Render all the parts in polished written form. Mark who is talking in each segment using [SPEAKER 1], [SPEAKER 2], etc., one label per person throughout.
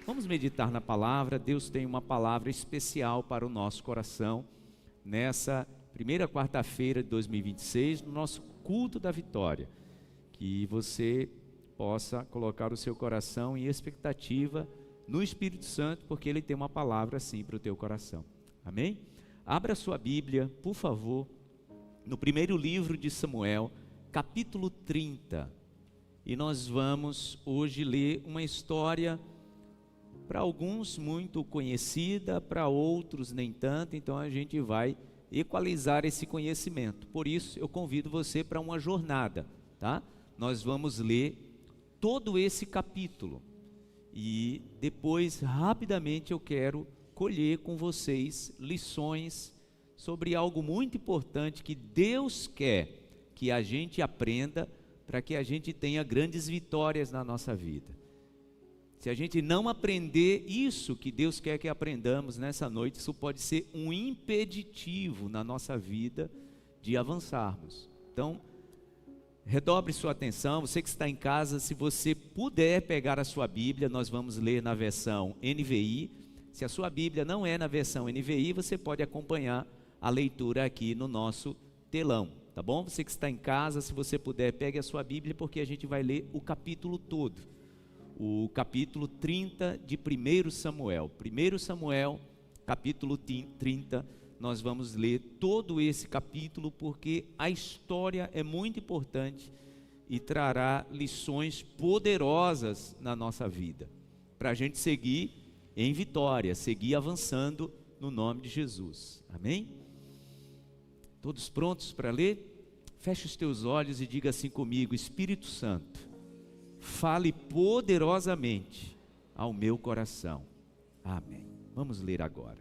[SPEAKER 1] Vamos meditar na palavra. Deus tem uma palavra especial para o nosso coração nessa primeira quarta-feira de 2026, no nosso culto da vitória. Que você possa colocar o seu coração em expectativa no Espírito Santo, porque Ele tem uma palavra assim para o teu coração. Amém? Abra sua Bíblia, por favor, no primeiro livro de Samuel, capítulo 30. E nós vamos hoje ler uma história, para alguns muito conhecida, para outros nem tanto, então a gente vai equalizar esse conhecimento. Por isso eu convido você para uma jornada, tá? Nós vamos ler todo esse capítulo e depois rapidamente eu quero colher com vocês lições sobre algo muito importante que Deus quer que a gente aprenda para que a gente tenha grandes vitórias na nossa vida. Se a gente não aprender isso que Deus quer que aprendamos nessa noite, isso pode ser um impeditivo na nossa vida de avançarmos. Então, redobre sua atenção, você que está em casa, se você puder pegar a sua Bíblia, nós vamos ler na versão NVI. Se a sua Bíblia não é na versão NVI, você pode acompanhar a leitura aqui no nosso telão, tá bom? Você que está em casa, se você puder, pegue a sua Bíblia, porque a gente vai ler o capítulo todo. O capítulo 30 de 1 Samuel. 1 Samuel, capítulo 30, nós vamos ler todo esse capítulo, porque a história é muito importante e trará lições poderosas na nossa vida, para a gente seguir em vitória, seguir avançando no nome de Jesus. Amém? Todos prontos para ler? Feche os teus olhos e diga assim comigo: Espírito Santo, fale poderosamente ao meu coração. Amém. Vamos ler agora.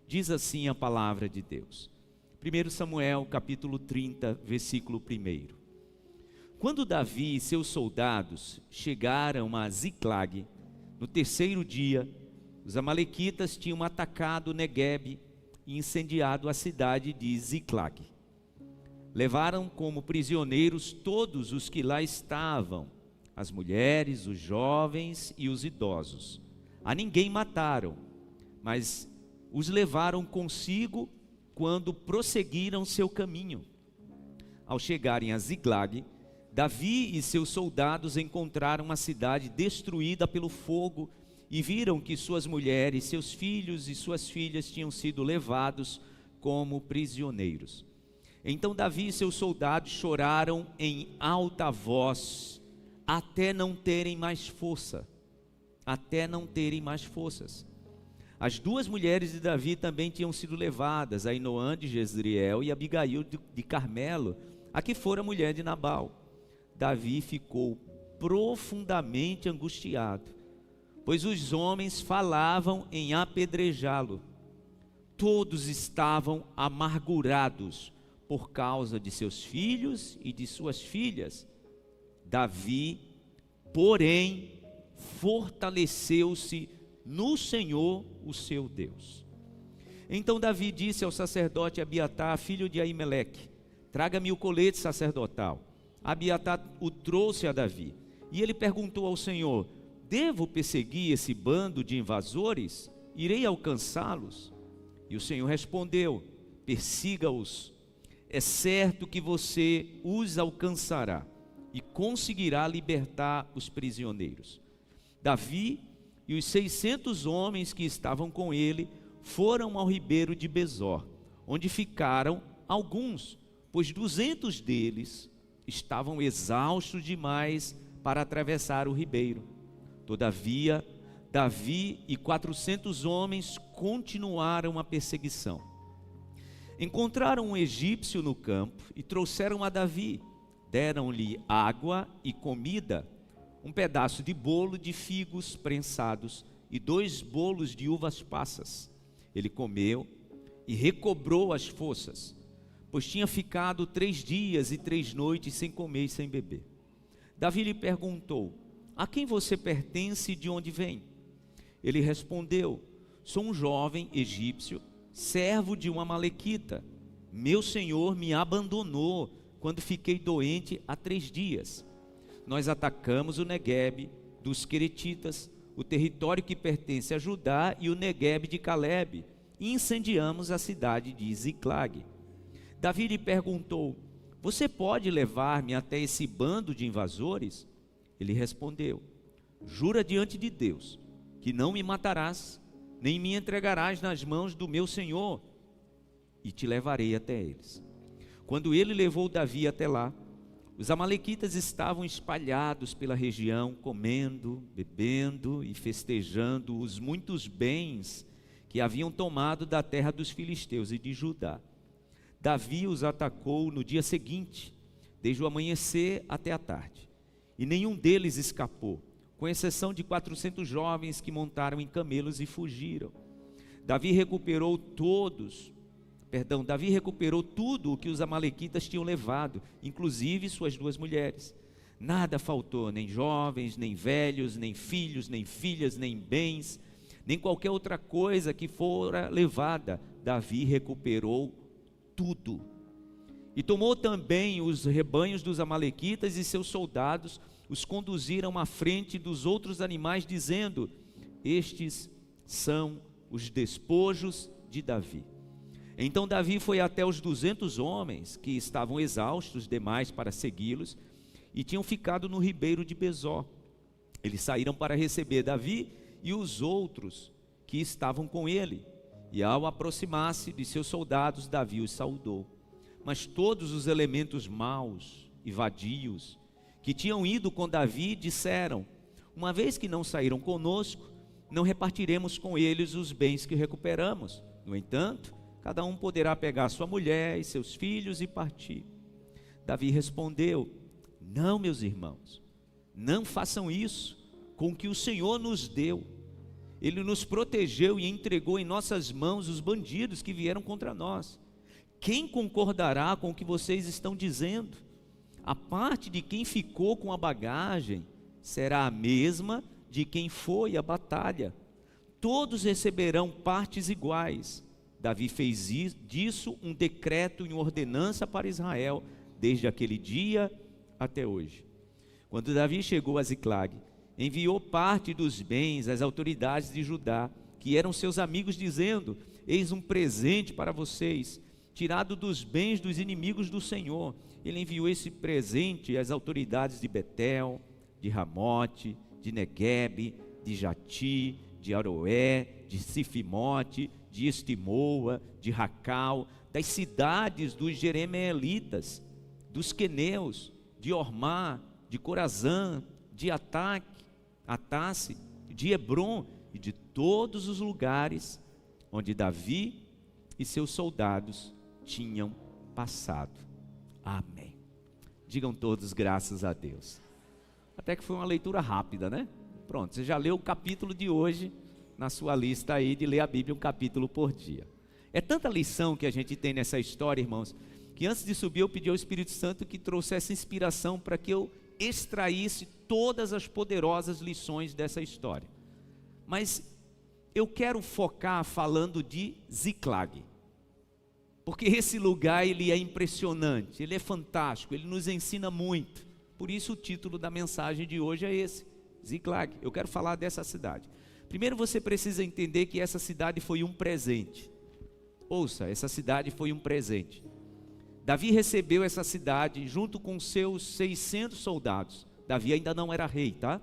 [SPEAKER 1] Diz assim a palavra de Deus. 1 Samuel, capítulo 30, versículo 1. Quando Davi e seus soldados chegaram a Ziclag, no terceiro dia, os amalequitas tinham atacado Neguebe e incendiado a cidade de Ziclag. Levaram como prisioneiros todos os que lá estavam, as mulheres, os jovens e os idosos. A ninguém mataram, mas os levaram consigo quando prosseguiram seu caminho. Ao chegarem a Ziclag, Davi e seus soldados encontraram a cidade destruída pelo fogo e viram que suas mulheres, seus filhos e suas filhas tinham sido levados como prisioneiros. Então Davi e seus soldados choraram em alta voz, até não terem mais força, As duas mulheres de Davi também tinham sido levadas, Ainoã de Jezreel e Abigail de Carmelo, a que fora mulher de Nabal. Davi ficou profundamente angustiado, pois os homens falavam em apedrejá-lo. Todos estavam amargurados por causa de seus filhos e de suas filhas. Davi, porém, fortaleceu-se no Senhor, o seu Deus. Então Davi disse ao sacerdote Abiatar, filho de Aimeleque: traga-me o colete sacerdotal. Abiatar o trouxe a Davi, e ele perguntou ao Senhor: devo perseguir esse bando de invasores? Irei alcançá-los? E o Senhor respondeu: persiga-os. É certo que você os alcançará e conseguirá libertar os prisioneiros. Davi e os 600 homens que estavam com ele foram ao ribeiro de Besor, onde ficaram alguns, pois 200 deles estavam exaustos demais para atravessar o ribeiro. Todavia, Davi e 400 homens continuaram a perseguição. Encontraram um egípcio no campo e trouxeram a Davi. Deram-lhe água e comida, um pedaço de bolo de figos prensados e 2 bolos de uvas passas. Ele comeu e recobrou as forças, pois tinha ficado 3 dias e 3 noites sem comer e sem beber. Davi lhe perguntou: a quem você pertence e de onde vem? Ele respondeu: sou um jovem egípcio, servo de uma amalequita. Meu senhor me abandonou quando fiquei doente há 3 dias. Nós atacamos o Neguebe dos Queretitas, o território que pertence a Judá e o Neguebe de Calebe, e incendiamos a cidade de Ziclag. Davi lhe perguntou: você pode levar-me até esse bando de invasores? Ele respondeu: jura diante de Deus que não me matarás, nem me entregarás nas mãos do meu senhor, e te levarei até eles. Quando ele levou Davi até lá, os amalequitas estavam espalhados pela região, comendo, bebendo e festejando os muitos bens que haviam tomado da terra dos filisteus e de Judá. Davi os atacou no dia seguinte, desde o amanhecer até a tarde, e nenhum deles escapou, com exceção de 400 jovens que montaram em camelos e fugiram. Davi recuperou tudo o que os amalequitas tinham levado, inclusive suas 2 mulheres. Nada faltou, nem jovens, nem velhos, nem filhos, nem filhas, nem bens, nem qualquer outra coisa que fora levada. Davi recuperou tudo. E tomou também os rebanhos dos amalequitas, e seus soldados os conduziram à frente dos outros animais, dizendo: estes são os despojos de Davi. Então Davi foi até os 200 homens que estavam exaustos demais para segui-los e tinham ficado no ribeiro de Besor. Eles saíram para receber Davi e os outros que estavam com ele, e ao aproximar-se de seus soldados, Davi os saudou. Mas todos os elementos maus e vadios que tinham ido com Davi disseram: uma vez que não saíram conosco, não repartiremos com eles os bens que recuperamos. No entanto, cada um poderá pegar sua mulher e seus filhos e partir. Davi respondeu: não, meus irmãos, não façam isso com o que o Senhor nos deu. Ele nos protegeu e entregou em nossas mãos os bandidos que vieram contra nós. Quem concordará com o que vocês estão dizendo? A parte de quem ficou com a bagagem será a mesma de quem foi à batalha. Todos receberão partes iguais. Davi fez disso um decreto e uma ordenança para Israel, desde aquele dia até hoje. Quando Davi chegou a Ziclag, enviou parte dos bens às autoridades de Judá, que eram seus amigos, dizendo: eis um presente para vocês, tirado dos bens dos inimigos do Senhor. Ele enviou esse presente às autoridades de Betel, de Ramote, de Neguebe, de Jati, de Aroé, de Sifimote, de Estimoa, de Racal, das cidades dos jeremeelitas, dos queneus, de Ormá, de Corazã, de Atasse, de Hebron e de todos os lugares onde Davi e seus soldados tinham passado. Amém. Digam todos graças a Deus. Até que foi uma leitura rápida, né? Pronto, você já leu o capítulo de hoje na sua lista aí de ler a Bíblia um capítulo por dia. É tanta lição que a gente tem nessa história, irmãos, que antes de subir eu pedi ao Espírito Santo que trouxesse inspiração para que eu extraísse todas as poderosas lições dessa história. Mas eu quero focar falando de Ziclag, porque esse lugar ele é impressionante, ele é fantástico, ele nos ensina muito. Por isso o título da mensagem de hoje é esse, Ziclag. Eu quero falar dessa cidade. Primeiro você precisa entender que essa cidade foi um presente. Ouça, essa cidade foi um presente. Davi recebeu essa cidade junto com seus 600 soldados. Davi ainda não era rei, tá?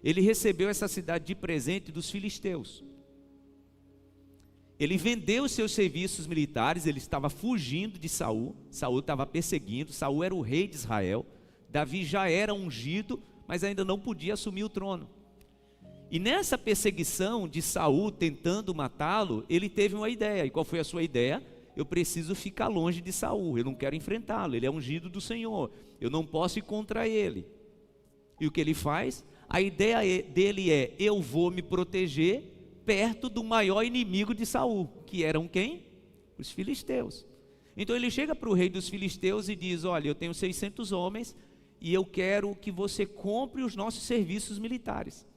[SPEAKER 1] Ele recebeu essa cidade de presente dos filisteus. Ele vendeu seus serviços militares, ele estava fugindo de Saul. Saul estava perseguindo, Saul era o rei de Israel. Davi já era ungido, mas ainda não podia assumir o trono. E nessa perseguição de Saul tentando matá-lo, ele teve uma ideia. E qual foi a sua ideia? Eu preciso ficar longe de Saul, eu não quero enfrentá-lo, ele é ungido do Senhor, eu não posso ir contra ele. E o que ele faz? A ideia dele é: eu vou me proteger perto do maior inimigo de Saul, que eram quem? Os filisteus. Então ele chega para o rei dos filisteus e diz: olha, eu tenho 600 homens e eu quero que você compre os nossos serviços militares.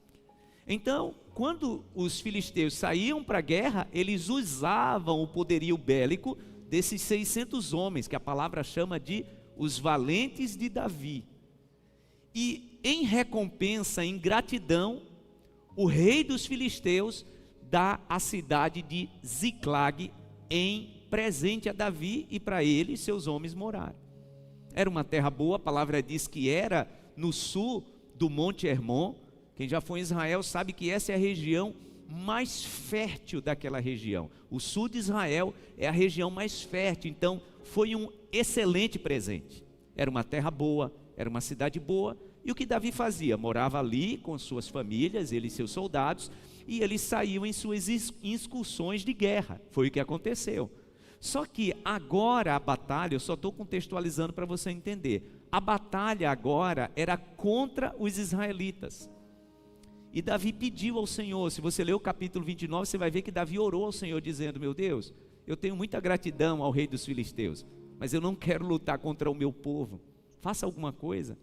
[SPEAKER 1] Então, quando os filisteus saíam para a guerra, eles usavam o poderio bélico desses 600 homens, que a palavra chama de os valentes de Davi. E em recompensa, em gratidão, o rei dos filisteus dá a cidade de Ziclag em presente a Davi e para ele e seus homens morarem. Era uma terra boa, a palavra diz que era no sul do Monte Hermon. Quem já foi em Israel sabe que essa é a região mais fértil daquela região. O sul de Israel é a região mais fértil, então foi um excelente presente. Era uma terra boa, era uma cidade boa, e o que Davi fazia? Morava ali com suas famílias, ele e seus soldados, e eles saíam em suas excursões de guerra. Foi o que aconteceu. Só que agora a batalha, eu só estou contextualizando para você entender, a batalha agora era contra os israelitas. E Davi pediu ao Senhor, se você ler o capítulo 29, você vai ver que Davi orou ao Senhor dizendo: meu Deus, eu tenho muita gratidão ao rei dos filisteus, mas eu não quero lutar contra o meu povo, faça alguma coisa.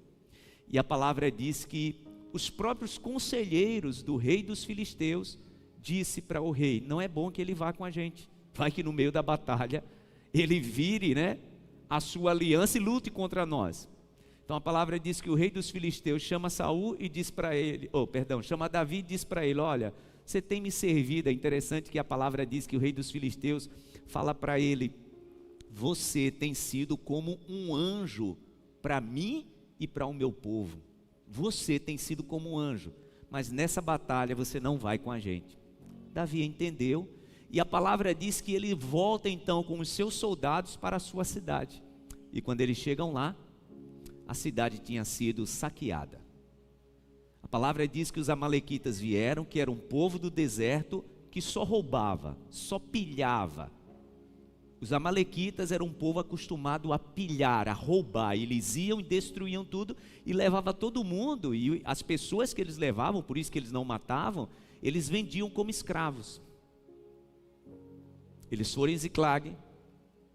[SPEAKER 1] E a palavra diz que os próprios conselheiros do rei dos filisteus disse para o rei: não é bom que ele vá com a gente, vai que no meio da batalha ele vire, a sua aliança e lute contra nós. Então a palavra diz que o rei dos filisteus chama Saul e diz para ele, chama Davi e diz para ele: olha, você tem me servido. É interessante que a palavra diz que o rei dos filisteus fala para ele: você tem sido como um anjo para mim e para o meu povo. Você tem sido como um anjo, mas nessa batalha você não vai com a gente. Davi entendeu, e a palavra diz que ele volta então com os seus soldados para a sua cidade. E quando eles chegam lá, a cidade tinha sido saqueada. A palavra diz que os amalequitas vieram, que era um povo do deserto que só roubava, só pilhava. Os amalequitas eram um povo acostumado a pilhar, a roubar. Eles iam e destruíam tudo e levavam todo mundo. E as pessoas que eles levavam, por isso que eles não matavam, eles vendiam como escravos. Eles foram em Ziclag,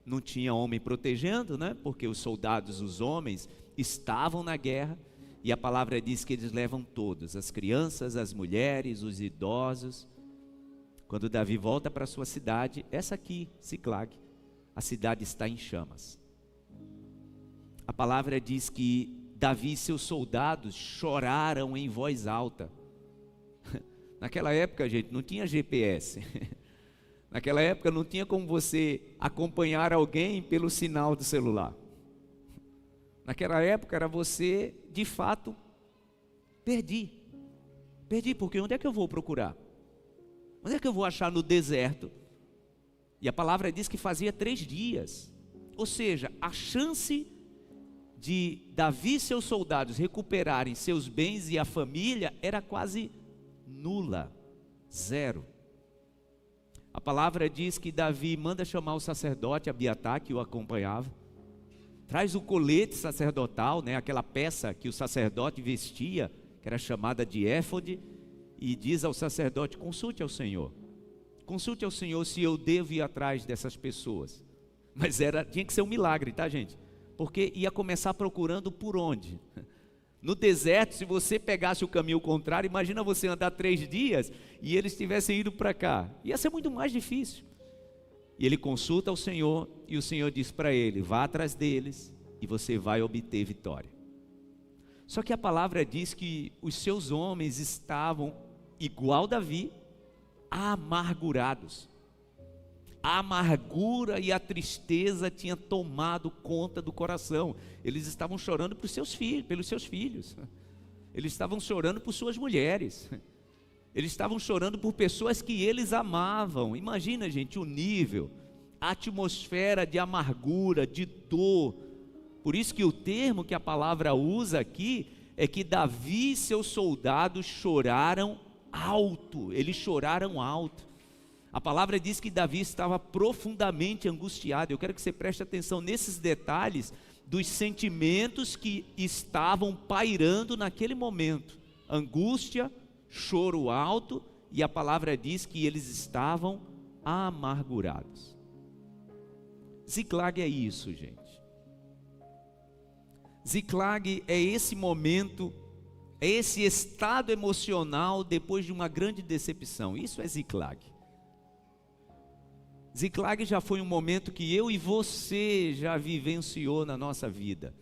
[SPEAKER 1] não tinha homem protegendo, porque os soldados, os homens, estavam na guerra. E a palavra diz que eles levam todos, as crianças, as mulheres, os idosos. Quando Davi volta para sua cidade, essa aqui, Ziclag, a cidade está em chamas. A palavra diz que Davi e seus soldados choraram em voz alta. Naquela época, gente, não tinha GPS. Naquela época não tinha como você acompanhar alguém pelo sinal do celular. Naquela época era você, de fato, perdi, porque onde é que eu vou procurar? Onde é que eu vou achar no deserto? E a palavra diz que fazia 3 dias. Ou seja, a chance de Davi e seus soldados recuperarem seus bens e a família era quase nula, 0. A palavra diz que Davi manda chamar o sacerdote Abiatar, que o acompanhava, traz o colete sacerdotal, aquela peça que o sacerdote vestia, que era chamada de éfode, e diz ao sacerdote: consulte ao Senhor se eu devo ir atrás dessas pessoas. Mas tinha que ser um milagre, tá, gente? Porque ia começar procurando por onde? No deserto, se você pegasse o caminho contrário, imagina você andar 3 dias e eles tivessem ido para cá, ia ser muito mais difícil. E ele consulta ao Senhor, e o Senhor diz para ele: vá atrás deles e você vai obter vitória. Só que a palavra diz que os seus homens estavam, igual Davi, amargurados. A amargura e a tristeza tinha tomado conta do coração. Eles estavam chorando pelos seus filhos. Eles estavam chorando por suas mulheres. Eles estavam chorando por pessoas que eles amavam. Imagina, gente, o nível, a atmosfera de amargura, de dor. Por isso que o termo que a palavra usa aqui é que Davi e seus soldados choraram alto. Eles choraram alto. A palavra diz que Davi estava profundamente angustiado. Eu quero que você preste atenção nesses detalhes dos sentimentos que estavam pairando naquele momento. Angústia, choro alto, e a palavra diz que eles estavam amargurados. Ziclag é isso, gente. Ziclag é esse momento, é esse estado emocional depois de uma grande decepção. Isso é Ziclag. Ziclag já foi um momento que eu e você já vivenciou na nossa vida.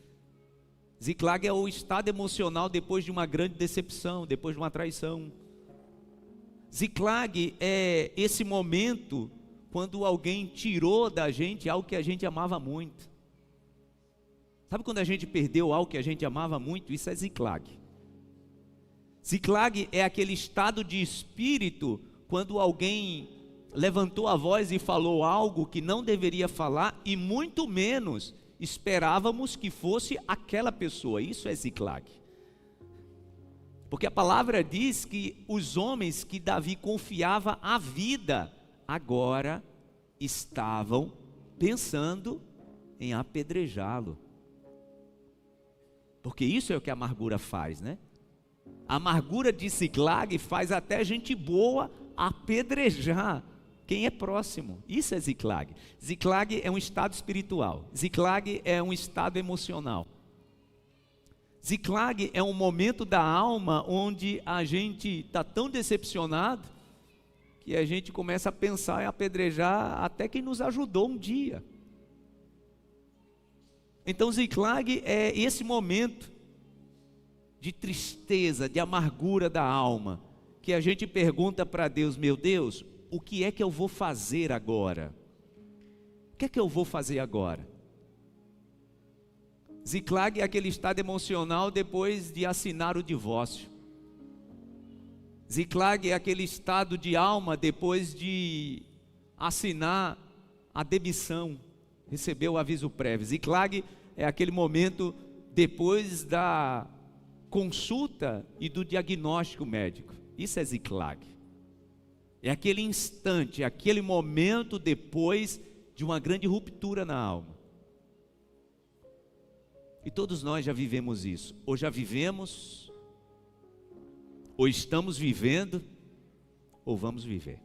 [SPEAKER 1] Ziclag é o estado emocional depois de uma grande decepção, depois de uma traição. Ziclag é esse momento quando alguém tirou da gente algo que a gente amava muito. Sabe quando a gente perdeu algo que a gente amava muito? Isso é Ziclag. Ziclag é aquele estado de espírito quando alguém levantou a voz e falou algo que não deveria falar e muito menos esperávamos que fosse aquela pessoa. Isso é Ziclag. Porque a palavra diz que os homens que Davi confiava a vida, agora estavam pensando em apedrejá-lo. Porque isso é o que a amargura faz, né? A amargura de Ziclag faz até gente boa apedrejar quem é próximo. Isso é Ziclag. Ziclag é um estado espiritual. Ziclag é um estado emocional. Ziclag é um momento da alma onde a gente está tão decepcionado que a gente começa a pensar em apedrejar até quem nos ajudou um dia. Então Ziclag é esse momento de tristeza, de amargura da alma, que a gente pergunta para Deus: meu Deus, o que é que eu vou fazer agora? O que é que eu vou fazer agora? Ziclag é aquele estado emocional depois de assinar o divórcio. Ziclag é aquele estado de alma depois de assinar a demissão, receber o aviso prévio. Ziclag é aquele momento depois da consulta e do diagnóstico médico. Isso é Ziclag. É aquele instante, aquele momento depois de uma grande ruptura na alma. E todos nós já vivemos isso, ou já vivemos, ou estamos vivendo, ou vamos viver.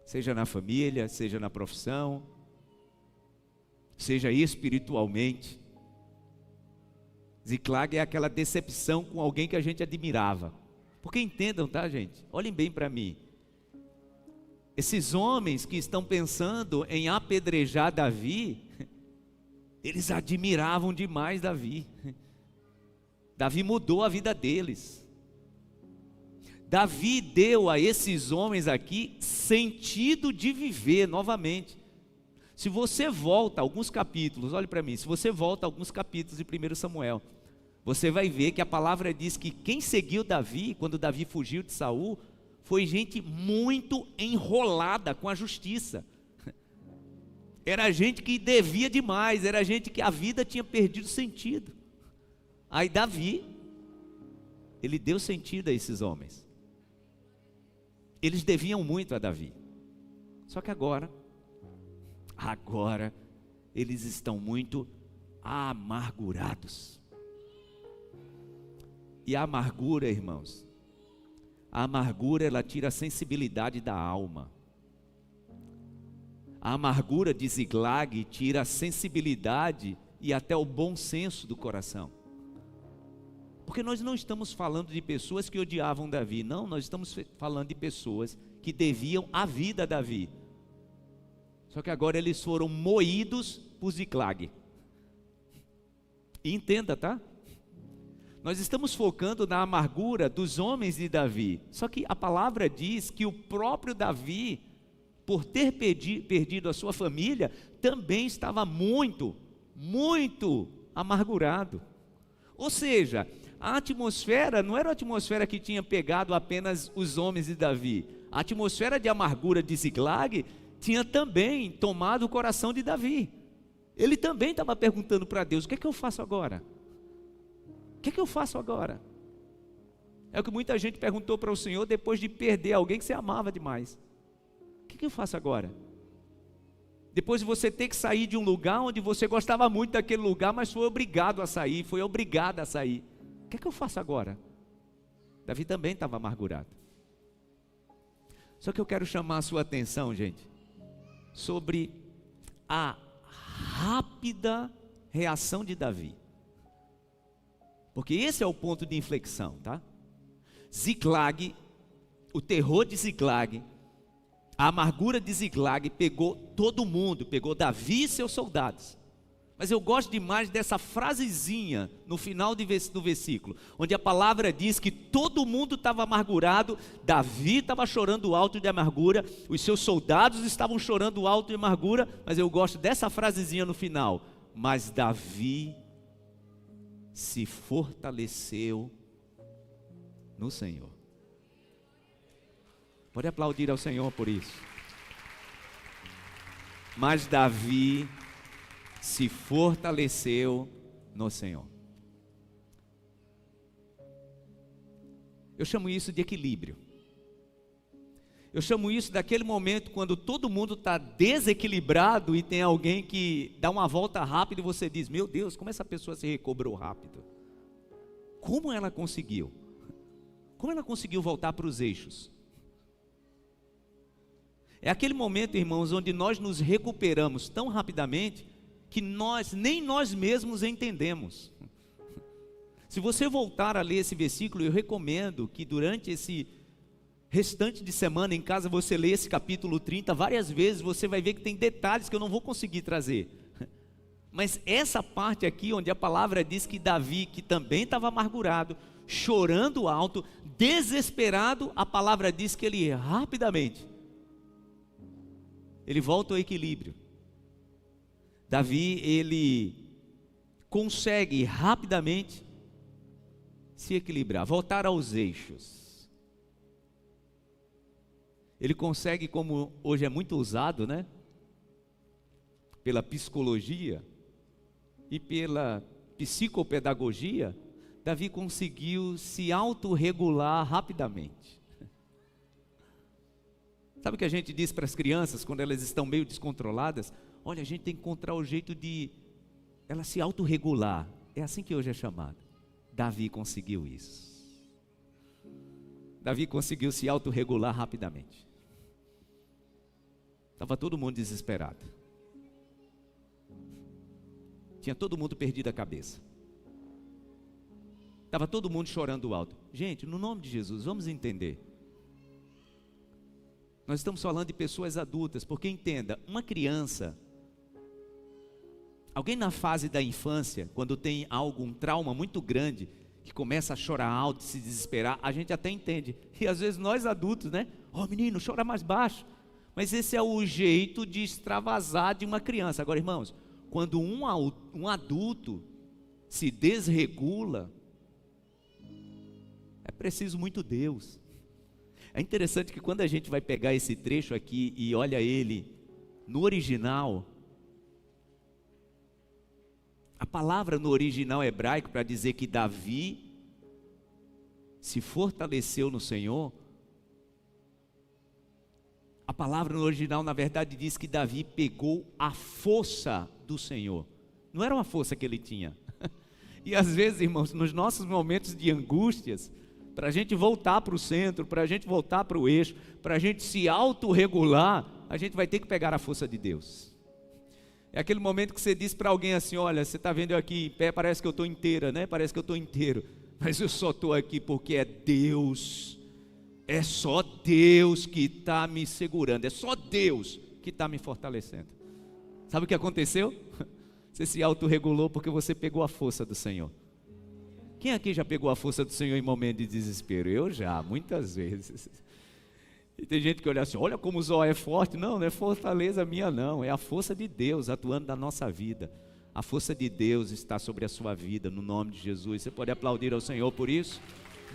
[SPEAKER 1] Seja na família, seja na profissão, seja espiritualmente. Ziclag é aquela decepção com alguém que a gente admirava. Porque entendam, tá, gente? Olhem bem para mim. Esses homens que estão pensando em apedrejar Davi, eles admiravam demais Davi. Davi mudou a vida deles. Davi deu a esses homens aqui sentido de viver novamente. Se você volta alguns capítulos, olhe para mim, se você volta alguns capítulos de 1 Samuel, você vai ver que a palavra diz que quem seguiu Davi, quando Davi fugiu de Saul, foi gente muito enrolada com a justiça. Era gente que devia demais, era gente que a vida tinha perdido sentido. Aí Davi, ele deu sentido a esses homens. Eles deviam muito a Davi. Só que agora eles estão muito amargurados. E a amargura, irmãos, a amargura ela tira a sensibilidade da alma. A amargura de Ziclag tira a sensibilidade e até o bom senso do coração. Porque nós não estamos falando de pessoas que odiavam Davi, não, nós estamos falando de pessoas que deviam a vida a Davi. Só que agora eles foram moídos por Ziclag. E entenda, tá? Nós estamos focando na amargura dos homens de Davi. Só que a palavra diz que o próprio Davi, por ter perdido a sua família, também estava muito amargurado. Ou seja, a atmosfera não era a atmosfera que tinha pegado apenas os homens de Davi. A atmosfera de amargura de Ziclag tinha também tomado o coração de Davi. Ele também estava perguntando para Deus: o que é que eu faço agora? O que é que eu faço agora? É o que muita gente perguntou para o Senhor depois de perder alguém que você amava demais. O que eu faço agora? Depois de você ter que sair de um lugar onde você gostava muito daquele lugar, mas foi obrigado a sair, foi obrigada a sair. O que eu faço agora? Davi também estava amargurado. Só que eu quero chamar a sua atenção, gente, sobre a rápida reação de Davi. Porque esse é o ponto de inflexão, tá? Ziclag, o terror de Ziclag, a amargura de Ziclag pegou todo mundo, pegou Davi e seus soldados. Mas eu gosto demais dessa frasezinha no final do versículo, onde a palavra diz que todo mundo estava amargurado, Davi estava chorando alto de amargura, os seus soldados estavam chorando alto de amargura, mas eu gosto dessa frasezinha no final: mas Davi se fortaleceu no Senhor. Pode aplaudir ao Senhor por isso. Mas Davi se fortaleceu no Senhor. Eu chamo isso de equilíbrio. Eu chamo isso daquele momento quando todo mundo está desequilibrado e tem alguém que dá uma volta rápida e você diz: meu Deus, como essa pessoa se recobrou rápido? Como ela conseguiu? Como ela conseguiu voltar para os eixos? É aquele momento, irmãos, onde nós nos recuperamos tão rapidamente que nem nós mesmos entendemos. Se você voltar a ler esse versículo, eu recomendo que durante esse restante de semana em casa você leia esse capítulo 30 várias vezes. Você vai ver que tem detalhes que eu não vou conseguir trazer. Mas essa parte aqui, onde a palavra diz que Davi, que também estava amargurado, chorando alto, desesperado, a palavra diz que ele rapidamente volta ao equilíbrio. Davi, ele consegue rapidamente se equilibrar, voltar aos eixos. Ele consegue, como hoje é muito usado, né? Pela psicologia e pela psicopedagogia, Davi conseguiu se autorregular rapidamente. Sabe o que a gente diz para as crianças quando elas estão meio descontroladas? Olha, a gente tem que encontrar o jeito de ela se autorregular. É assim que hoje é chamado. Davi conseguiu isso. Davi conseguiu se autorregular rapidamente. Estava todo mundo desesperado. Tinha todo mundo perdido a cabeça. Estava todo mundo chorando alto. Gente, no nome de Jesus, vamos entender. Nós estamos falando de pessoas adultas, porque entenda, uma criança, alguém na fase da infância, quando tem um trauma muito grande, que começa a chorar alto, se desesperar, a gente até entende. E às vezes nós adultos, né? Oh menino, chora mais baixo. Mas esse é o jeito de extravasar de uma criança. Agora, irmãos, quando um adulto se desregula, é preciso muito Deus. É interessante que quando a gente vai pegar esse trecho aqui e olha ele no original, a palavra no original hebraico para dizer que Davi se fortaleceu no Senhor, a palavra no original na verdade diz que Davi pegou a força do Senhor. Não era uma força que ele tinha. E às vezes, irmãos, nos nossos momentos de angústias, para a gente voltar para o centro, para a gente voltar para o eixo, para a gente se autorregular, a gente vai ter que pegar a força de Deus. É aquele momento que você diz para alguém assim: olha, você está vendo eu aqui em pé, parece que eu estou inteira, né? Parece que eu estou inteiro, mas eu só estou aqui porque é Deus, é só Deus que está me segurando, é só Deus que está me fortalecendo. Sabe o que aconteceu? Você se autorregulou porque você pegou a força do Senhor. Quem aqui já pegou a força do Senhor em momento de desespero? Eu já, muitas vezes. E tem gente que olha assim: olha como o Zó é forte. Não, não é fortaleza minha não, é a força de Deus atuando na nossa vida. A força de Deus está sobre a sua vida, no nome de Jesus. Você pode aplaudir ao Senhor por isso?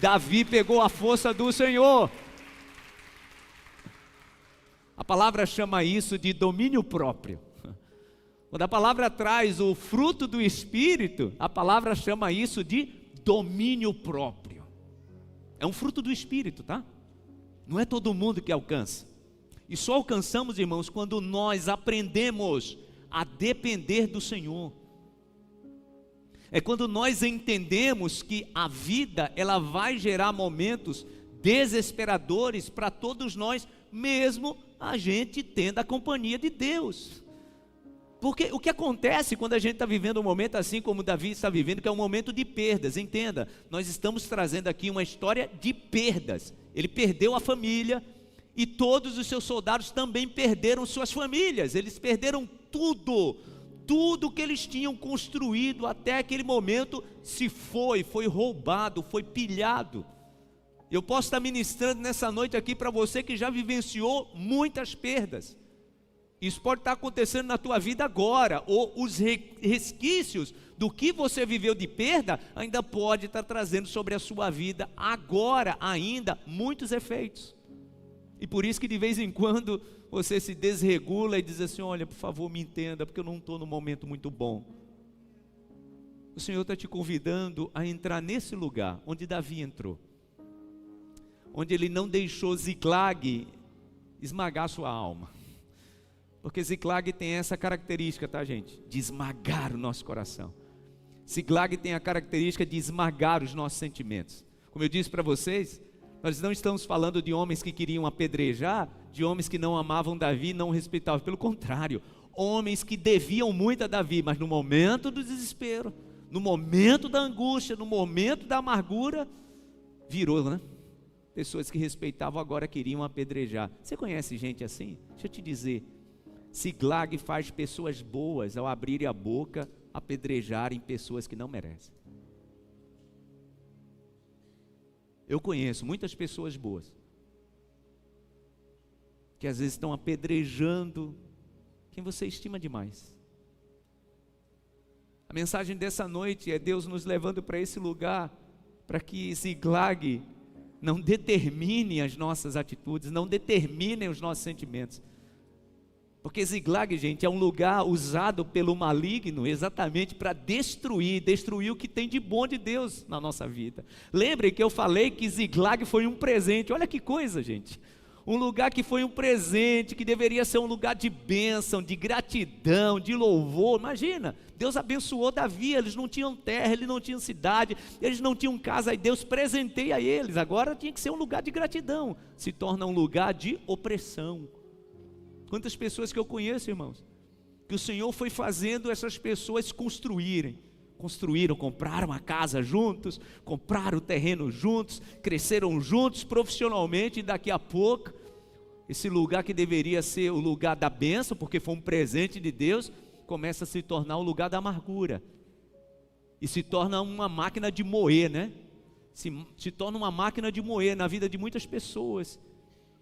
[SPEAKER 1] Davi pegou a força do Senhor. A palavra chama isso de domínio próprio. Quando a palavra traz o fruto do Espírito, a palavra chama isso de domínio próprio. É um fruto do Espírito, tá? Não é todo mundo que alcança. E só alcançamos, irmãos, quando nós aprendemos a depender do Senhor. É quando nós entendemos que a vida, ela vai gerar momentos desesperadores para todos nós, mesmo a gente tendo a companhia de Deus. Porque o que acontece quando a gente está vivendo um momento assim como Davi está vivendo, que é um momento de perdas, entenda, nós estamos trazendo aqui uma história de perdas. Ele perdeu a família e todos os seus soldados também perderam suas famílias, eles perderam tudo Tudo que eles tinham construído até aquele momento foi roubado, foi pilhado. Eu posso estar ministrando nessa noite aqui para você que já vivenciou muitas perdas. Isso pode estar acontecendo na tua vida agora, ou os resquícios do que você viveu de perda ainda pode estar trazendo sobre a sua vida agora ainda muitos efeitos. E por isso que de vez em quando você se desregula e diz assim: olha, por favor me entenda, porque eu não estou num momento muito bom. O Senhor está te convidando a entrar nesse lugar onde Davi entrou, onde ele não deixou Ziclag esmagar sua alma, porque Ziclag tem essa característica, tá, gente? De esmagar o nosso coração. Ziclag tem a característica de esmagar os nossos sentimentos. Como eu disse para vocês, nós não estamos falando de homens que queriam apedrejar, de homens que não amavam Davi, não respeitavam. Pelo contrário, homens que deviam muito a Davi, mas no momento do desespero, no momento da angústia, no momento da amargura, virou, né? Pessoas que respeitavam agora queriam apedrejar. Você conhece gente assim? Deixa eu te dizer, Ziclag faz pessoas boas, ao abrirem a boca, apedrejarem pessoas que não merecem. Eu conheço muitas pessoas boas, que às vezes estão apedrejando quem você estima demais. A mensagem dessa noite é Deus nos levando para esse lugar, para que Ziclag não determine as nossas atitudes, não determinem os nossos sentimentos. Porque Ziclag, gente, é um lugar usado pelo maligno exatamente para destruir o que tem de bom de Deus na nossa vida. Lembrem que eu falei que Ziclag foi um presente. Olha que coisa, gente. Um lugar que foi um presente, que deveria ser um lugar de bênção, de gratidão, de louvor. Imagina, Deus abençoou Davi, eles não tinham terra, eles não tinham cidade, eles não tinham casa, e Deus presenteia eles. Agora tinha que ser um lugar de gratidão, se torna um lugar de opressão. Quantas pessoas que eu conheço, irmãos, que o Senhor foi fazendo essas pessoas construíram, compraram a casa juntos, compraram o terreno juntos, cresceram juntos profissionalmente, e daqui a pouco, esse lugar que deveria ser o lugar da bênção, porque foi um presente de Deus, começa a se tornar o lugar da amargura, e se torna uma máquina de moer, né? Se torna uma máquina de moer na vida de muitas pessoas.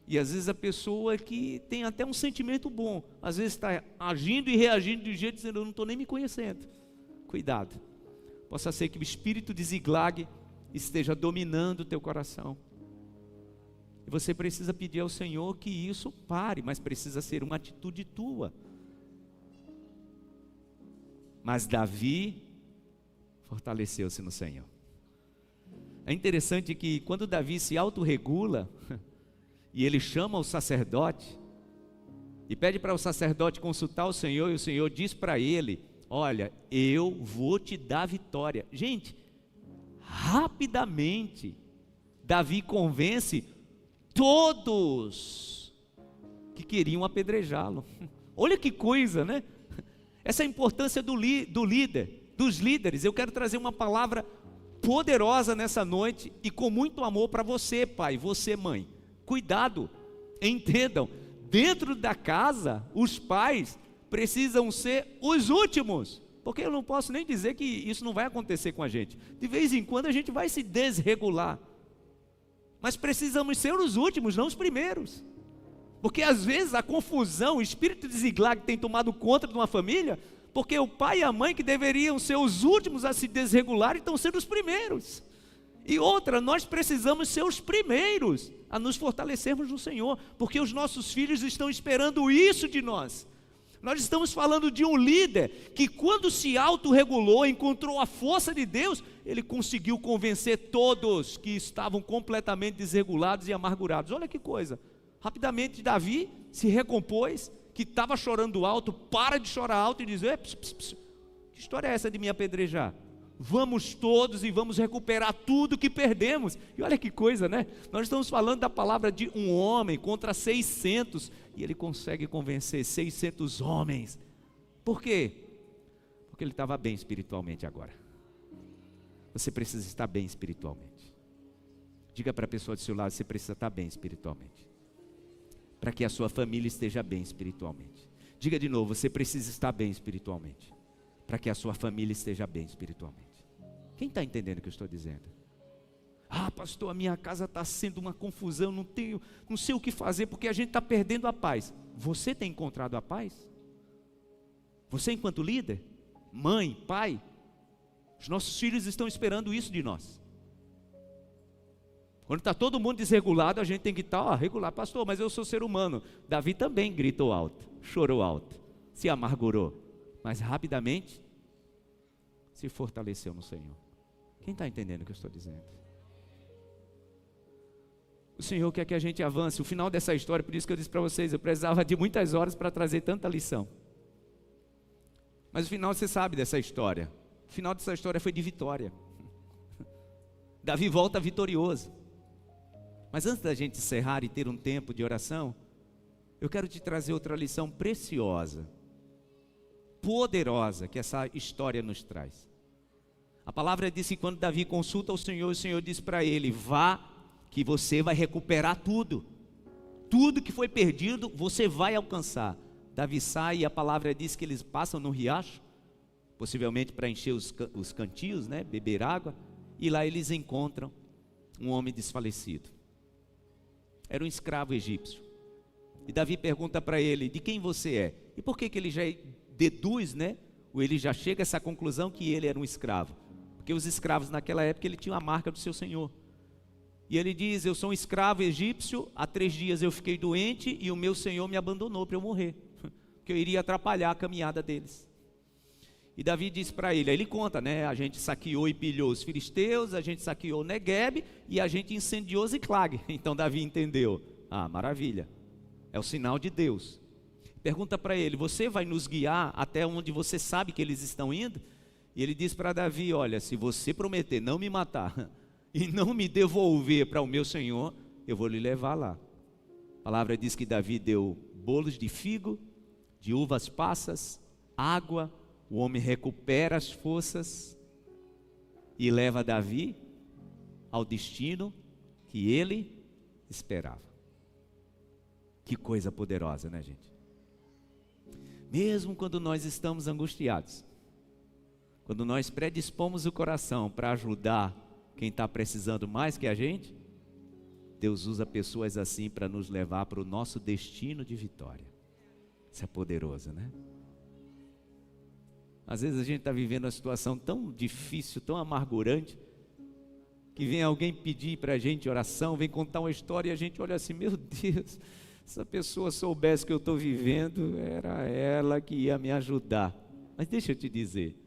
[SPEAKER 1] E às vezes a pessoa que tem até um sentimento bom, às vezes está agindo e reagindo de um jeito dizendo: eu não estou nem me conhecendo. Cuidado, possa ser que o espírito de Ziclag esteja dominando o teu coração. E você precisa pedir ao Senhor que isso pare, mas precisa ser uma atitude tua. Mas Davi fortaleceu-se no Senhor. É interessante que quando Davi se autorregula, e ele chama o sacerdote, e pede para o sacerdote consultar o Senhor, e o Senhor diz para ele: olha, eu vou te dar vitória. Gente, rapidamente, Davi convence todos que queriam apedrejá-lo. Olha que coisa, né? Essa é a importância do líder, dos líderes. Eu quero trazer uma palavra poderosa nessa noite, e com muito amor para você, pai, você, mãe. Cuidado, entendam, dentro da casa, os pais precisam ser os últimos, porque eu não posso nem dizer que isso não vai acontecer com a gente. De vez em quando a gente vai se desregular, mas precisamos ser os últimos, não os primeiros, porque às vezes a confusão, o espírito de Ziclag tem tomado conta de uma família, porque o pai e a mãe, que deveriam ser os últimos a se desregular, estão sendo os primeiros. E outra, nós precisamos ser os primeiros a nos fortalecermos no Senhor, porque os nossos filhos estão esperando isso de nós. Nós estamos falando de um líder que, quando se autorregulou, encontrou a força de Deus, ele conseguiu convencer todos que estavam completamente desregulados e amargurados. Olha que coisa, rapidamente Davi se recompôs, que estava chorando alto, para de chorar alto e diz: que história é essa de me apedrejar? Vamos todos e vamos recuperar tudo que perdemos. E olha que coisa, né? Nós estamos falando da palavra de um homem contra 600, e ele consegue convencer 600 homens. Por quê? Porque ele estava bem espiritualmente agora. Você precisa estar bem espiritualmente. Diga para a pessoa do seu lado: você precisa estar bem espiritualmente, para que a sua família esteja bem espiritualmente. Diga de novo: você precisa estar bem espiritualmente. para que a sua família esteja bem espiritualmente. Quem está entendendo o que eu estou dizendo? Ah, pastor, a minha casa está sendo uma confusão, não sei o que fazer, porque a gente está perdendo a paz. Você tem encontrado a paz? Você enquanto líder, mãe, pai, os nossos filhos estão esperando isso de nós. Quando está todo mundo desregulado, a gente tem que estar regular. Pastor, mas eu sou ser humano. Davi também gritou alto, chorou alto, se amargurou, mas rapidamente se fortaleceu no Senhor. Quem está entendendo o que eu estou dizendo? O Senhor quer que a gente avance. O final dessa história, por isso que eu disse para vocês, eu precisava de muitas horas para trazer tanta lição. Mas o final você sabe dessa história. O final dessa história foi de vitória. Davi volta vitorioso. Mas antes da gente encerrar e ter um tempo de oração, eu quero te trazer outra lição preciosa, poderosa, que essa história nos traz. A palavra diz que quando Davi consulta o Senhor diz para ele: vá, que você vai recuperar tudo. Tudo que foi perdido, você vai alcançar. Davi sai e a palavra diz que eles passam no riacho, possivelmente para encher os cantios, né, beber água, e lá eles encontram um homem desfalecido. Era um escravo egípcio. E Davi pergunta para ele: de quem você é? E por que ele já deduz, né, ou ele já chega a essa conclusão que ele era um escravo? Porque os escravos naquela época, ele tinha a marca do seu senhor. E ele diz: eu sou um escravo egípcio, há 3 dias eu fiquei doente e o meu senhor me abandonou para eu morrer, porque eu iria atrapalhar a caminhada deles. E Davi diz para ele, aí ele conta, né, a gente saqueou e pilhou os filisteus, a gente saqueou Neguebe e a gente incendiou Ziclag. Então Davi entendeu: ah, maravilha, é o sinal de Deus. Pergunta para ele: você vai nos guiar até onde você sabe que eles estão indo? E ele diz para Davi: olha, se você prometer não me matar e não me devolver para o meu senhor, eu vou lhe levar lá. A palavra diz que Davi deu bolos de figo, de uvas passas, água. O homem recupera as forças e leva Davi ao destino que ele esperava. Que coisa poderosa, né, gente? Mesmo quando nós estamos angustiados, quando nós predispomos o coração para ajudar quem está precisando mais que a gente, Deus usa pessoas assim para nos levar para o nosso destino de vitória. Isso é poderoso, né? Às vezes a gente está vivendo uma situação tão difícil, tão amargurante, que vem alguém pedir para a gente oração, vem contar uma história e a gente olha assim: meu Deus, se a pessoa soubesse o que eu estou vivendo, era ela que ia me ajudar. Mas deixa eu te dizer,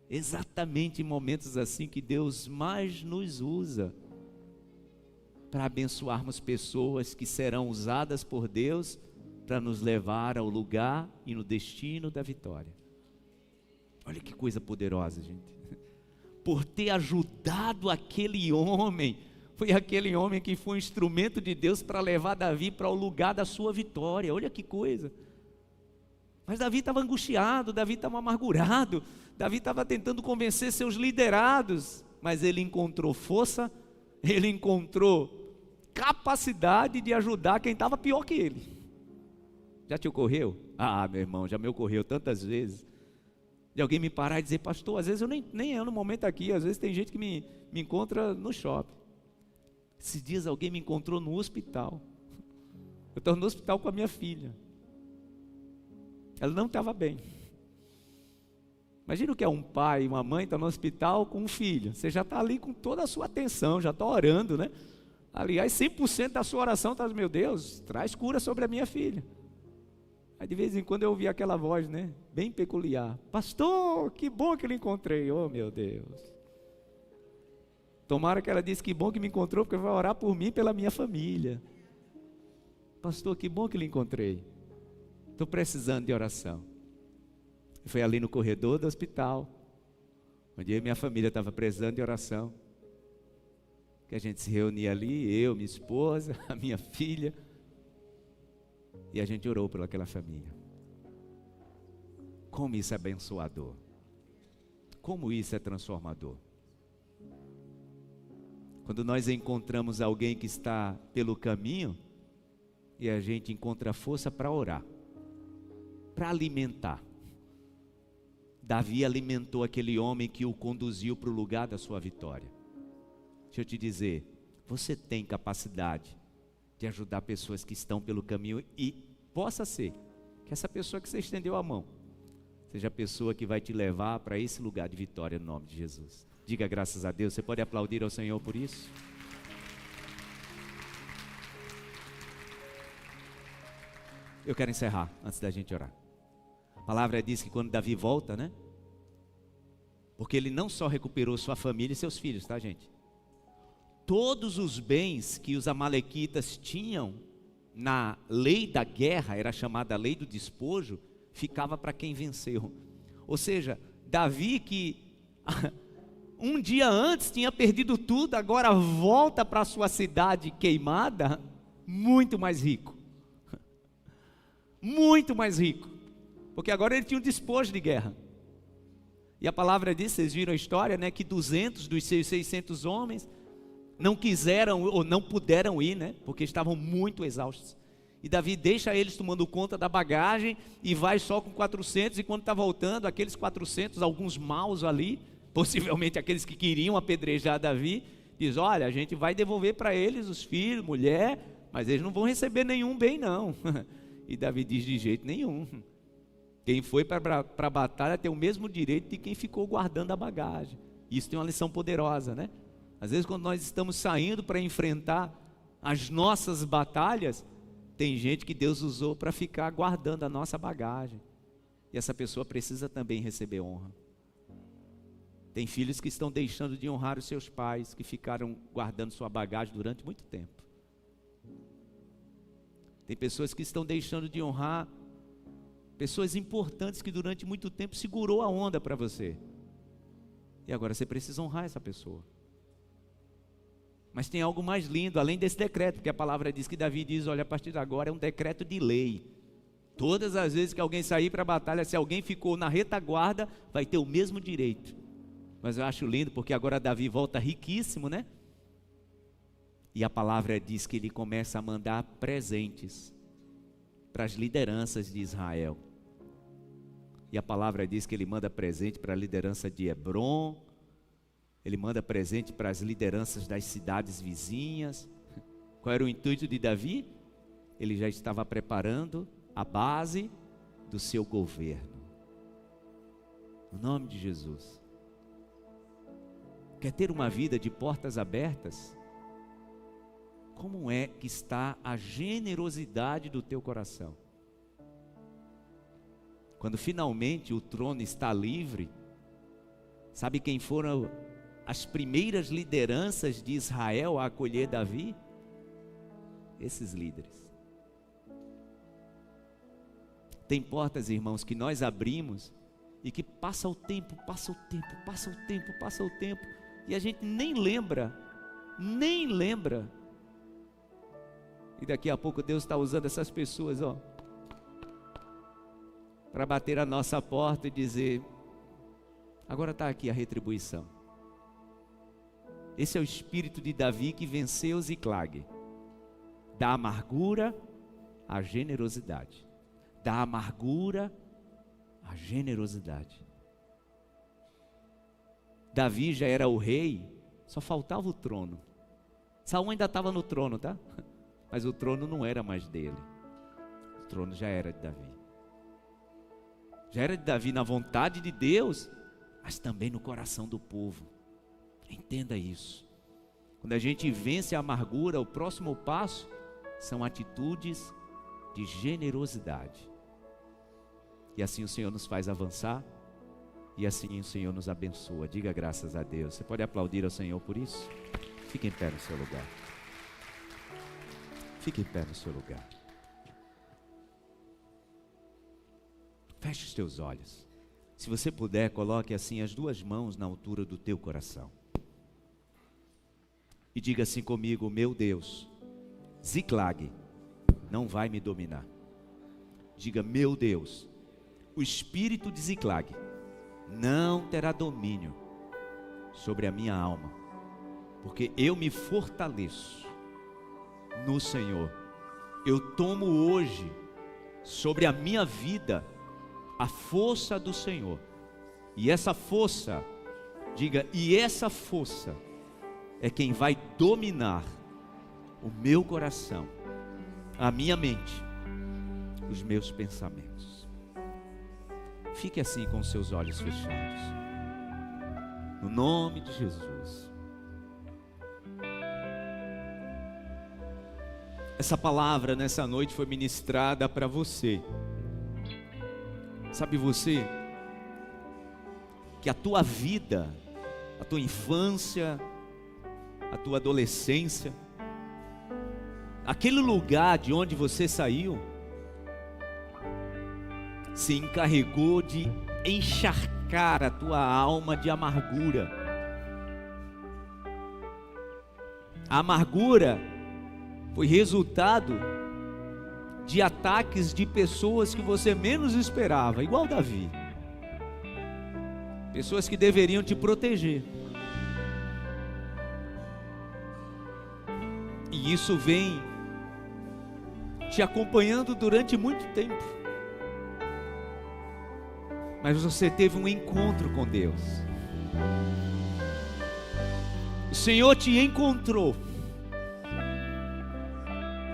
[SPEAKER 1] exatamente em momentos assim que Deus mais nos usa para abençoarmos pessoas que serão usadas por Deus para nos levar ao lugar e no destino da vitória. Olha que coisa poderosa, gente. Por ter ajudado aquele homem, foi aquele homem que foi um instrumento de Deus para levar Davi para o lugar da sua vitória. Olha que coisa. Mas Davi estava angustiado, Davi estava amargurado, Davi estava tentando convencer seus liderados, mas ele encontrou força, ele encontrou capacidade de ajudar quem estava pior que ele. Já te ocorreu? Ah, meu irmão, já me ocorreu tantas vezes. De alguém me parar e dizer: pastor, às vezes eu nem é no momento aqui, às vezes tem gente que me encontra no shopping. Esses dias alguém me encontrou no hospital. Eu estava no hospital com a minha filha. Ela não estava bem. Imagina o que é um pai e uma mãe estar no hospital com um filho. Você já está ali com toda a sua atenção, já está orando, né? Aliás, 100% da sua oração está: meu Deus, traz cura sobre a minha filha. Aí de vez em quando eu ouvi aquela voz, né, bem peculiar: pastor, que bom que eu lhe encontrei. Oh, meu Deus. Tomara que ela disse: que bom que me encontrou, porque vai orar por mim e pela minha família. Pastor, que bom que lhe encontrei. Estou precisando de oração. Foi ali no corredor do hospital, onde eu e minha família estava precisando de oração, que a gente se reunia ali, eu, minha esposa, a minha filha, e a gente orou por aquela família. Como isso é abençoador. Como isso é transformador. Quando nós encontramos alguém que está pelo caminho, e a gente encontra força para orar, para alimentar. Davi alimentou aquele homem que o conduziu para o lugar da sua vitória. Deixa eu te dizer, você tem capacidade de ajudar pessoas que estão pelo caminho, e possa ser que essa pessoa que você estendeu a mão seja a pessoa que vai te levar para esse lugar de vitória no nome de Jesus. Diga graças a Deus. Você pode aplaudir ao Senhor por isso? Eu quero encerrar antes da gente orar. A palavra diz que quando Davi volta, né? Porque ele não só recuperou sua família e seus filhos, tá, gente? Todos os bens que os amalequitas tinham na lei da guerra, era chamada lei do despojo, ficava para quem venceu. Ou seja, Davi, que um dia antes tinha perdido tudo, agora volta para sua cidade queimada, muito mais rico. Muito mais rico. Porque agora ele tinha um despojo de guerra. E a palavra diz, vocês viram a história, né? Que 200 dos seus 600 homens não quiseram ou não puderam ir, né? Porque estavam muito exaustos. E Davi deixa eles tomando conta da bagagem e vai só com 400. E quando está voltando, aqueles 400, alguns maus ali, possivelmente aqueles que queriam apedrejar Davi, diz: olha, a gente vai devolver para eles os filhos, mulher, mas eles não vão receber nenhum bem não. E Davi diz: de jeito nenhum. Quem foi para a batalha tem o mesmo direito de quem ficou guardando a bagagem. Isso tem uma lição poderosa, né? Às vezes quando nós estamos saindo para enfrentar as nossas batalhas, tem gente que Deus usou para ficar guardando a nossa bagagem. E essa pessoa precisa também receber honra. Tem filhos que estão deixando de honrar os seus pais, que ficaram guardando sua bagagem durante muito tempo. Tem pessoas que estão deixando de honrar pessoas importantes que durante muito tempo segurou a onda para você. E agora você precisa honrar essa pessoa. Mas tem algo mais lindo, além desse decreto, porque a palavra diz que Davi diz: olha, a partir de agora é um decreto de lei. Todas as vezes que alguém sair para a batalha, se alguém ficou na retaguarda, vai ter o mesmo direito. Mas eu acho lindo, porque agora Davi volta riquíssimo, né? E a palavra diz que ele começa a mandar presentes para as lideranças de Israel. E a palavra diz que ele manda presente para a liderança de Hebron, ele manda presente para as lideranças das cidades vizinhas. Qual era o intuito de Davi? Ele já estava preparando a base do seu governo. No nome de Jesus. Quer ter uma vida de portas abertas? Como é que está a generosidade do teu coração? Quando finalmente o trono está livre, sabe quem foram as primeiras lideranças de Israel a acolher Davi? Esses líderes. Tem portas, irmãos, que nós abrimos e que passa o tempo, e a gente nem lembra. E daqui a pouco Deus está usando essas pessoas, para bater a nossa porta e dizer: agora está aqui a retribuição. Esse é o espírito de Davi que venceu Ziclag. Da amargura à generosidade. Da amargura à generosidade. Davi já era o rei, só faltava o trono. Saul ainda estava no trono, tá? Mas o trono não era mais dele. O trono já era de Davi. Já era de Davi na vontade de Deus, mas também no coração do povo. Entenda isso. Quando a gente vence a amargura, o próximo passo são atitudes de generosidade. E assim o Senhor nos faz avançar, e assim o Senhor nos abençoa. Diga graças a Deus. Você pode aplaudir ao Senhor por isso? Fique em pé no seu lugar. Fique em pé no seu lugar. Feche os teus olhos. Se você puder, coloque assim as duas mãos na altura do teu coração. E diga assim comigo: meu Deus, Ziclag não vai me dominar. Diga: meu Deus, o espírito de Ziclag não terá domínio sobre a minha alma, porque eu me fortaleço no Senhor. Eu tomo hoje sobre a minha vida a força do Senhor, E essa força, diga, e essa força é quem vai dominar o meu coração, a minha mente, os meus pensamentos. Fique assim com os seus olhos fechados. No nome de Jesus. Essa palavra nessa noite foi ministrada para você. Sabe você, que a tua vida, a tua infância, a tua adolescência, aquele lugar de onde você saiu, se encarregou de encharcar a tua alma de amargura. A amargura foi resultado de ataques de pessoas que você menos esperava, igual Davi. Pessoas que deveriam te proteger. E isso vem te acompanhando durante muito tempo. Mas você teve um encontro com Deus. O Senhor te encontrou.